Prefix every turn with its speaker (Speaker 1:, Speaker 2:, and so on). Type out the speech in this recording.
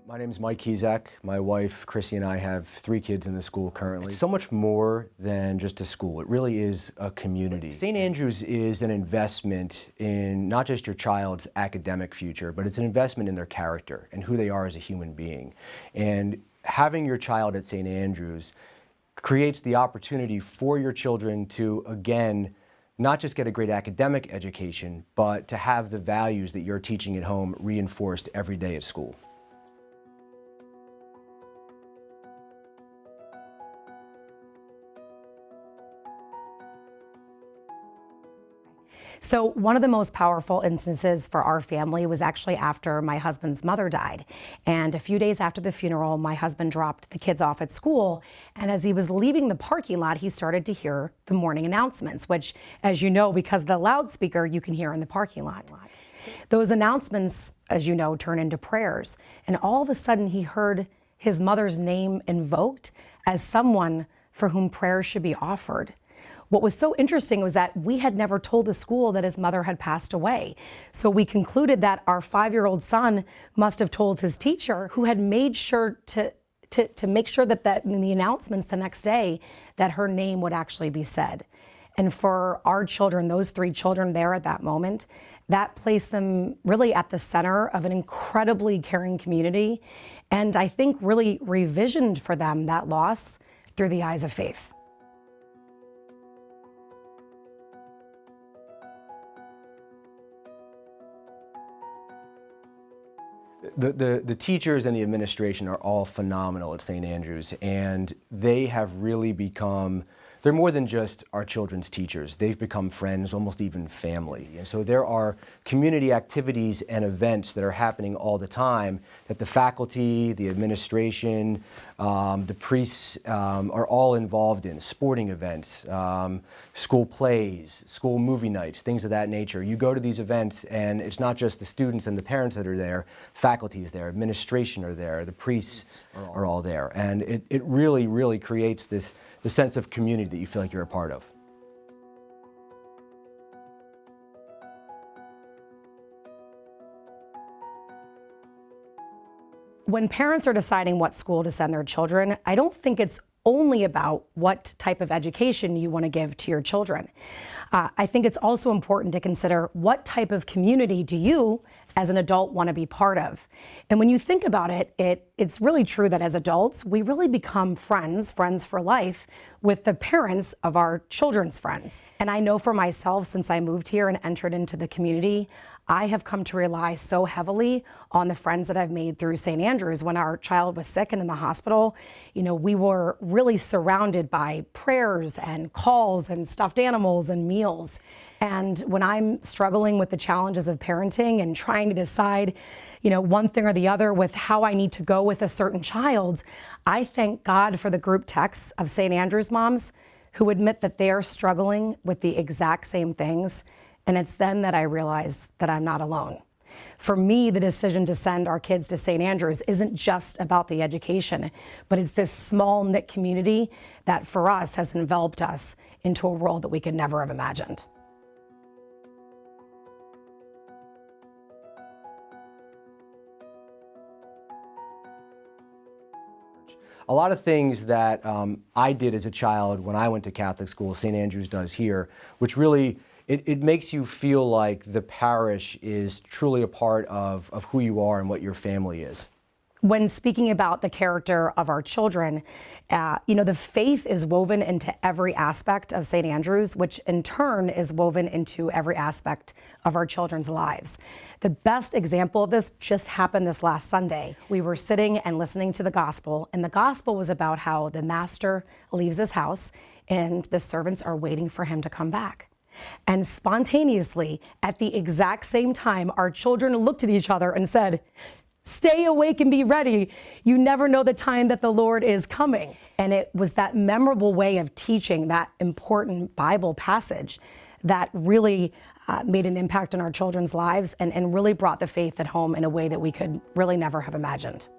Speaker 1: My name is Mike Kizak. My wife, Chrissy, and I have 3 kids in the school currently. It's so much more than just a school. It really is a community. St. Andrews is an investment in not just your child's academic future, but it's an investment in their character and who they are as a human being. And having your child at St. Andrews creates the opportunity for your children to, again, not just get a great academic education, but to have the values that you're teaching at home reinforced every day at school.
Speaker 2: So one of the most powerful instances for our family was actually after my husband's mother died. And a few days after the funeral, my husband dropped the kids off at school. And as he was leaving the parking lot, he started to hear the morning announcements, which, as you know, because of the loudspeaker, you can hear in the parking lot. Those announcements, as you know, turn into prayers. And all of a sudden, he heard his mother's name invoked as someone for whom prayers should be offered. What was so interesting was that we had never told the school that his mother had passed away. So we concluded that our 5-year-old son must have told his teacher, who had made sure to make sure that in the announcements the next day, that her name would actually be said. And for our children, those 3 children there at that moment, that placed them really at the center of an incredibly caring community. And I think really revisioned for them that loss through the eyes of faith.
Speaker 1: The teachers and the administration are all phenomenal at St. Andrews, and they have really become, they're more than just our children's teachers. They've become friends, almost even family. And so there are community activities and events that are happening all the time that the faculty, the administration, the priests are all involved in. Sporting events, school plays, school movie nights, things of that nature. You go to these events and it's not just the students and the parents that are there, faculty is there, administration are there, the priests are all there. And it really, really creates the sense of community that you feel like you're a part of.
Speaker 2: When parents are deciding what school to send their children, I don't think it's only about what type of education you want to give to your children. I think it's also important to consider what type of community do you, as an adult, want to be part of. And when you think about it, it's really true that as adults, we really become friends for life, with the parents of our children's friends. And I know for myself, since I moved here and entered into the community, I have come to rely so heavily on the friends that I've made through St. Andrews. When our child was sick and in the hospital, you know, we were really surrounded by prayers and calls and stuffed animals and meals. And when I'm struggling with the challenges of parenting and trying to decide, you know, one thing or the other with how I need to go with a certain child, I thank God for the group texts of St. Andrews moms who admit that they are struggling with the exact same things. And it's then that I realize that I'm not alone. For me, the decision to send our kids to St. Andrews isn't just about the education, but it's this small knit community that for us has enveloped us into a world that we could never have imagined.
Speaker 1: A lot of things that I did as a child when I went to Catholic school, St. Andrews does here, which really, it makes you feel like the parish is truly a part of who you are and what your family is.
Speaker 2: When speaking about the character of our children, you know, the faith is woven into every aspect of St. Andrews, which in turn is woven into every aspect of our children's lives. The best example of this just happened this last Sunday. We were sitting and listening to the gospel, and the gospel was about how the master leaves his house and the servants are waiting for him to come back. And spontaneously, at the exact same time, our children looked at each other and said, "Stay awake and be ready. You never know the time that the Lord is coming." And it was that memorable way of teaching that important Bible passage that really made an impact on our children's lives and really brought the faith at home in a way that we could really never have imagined.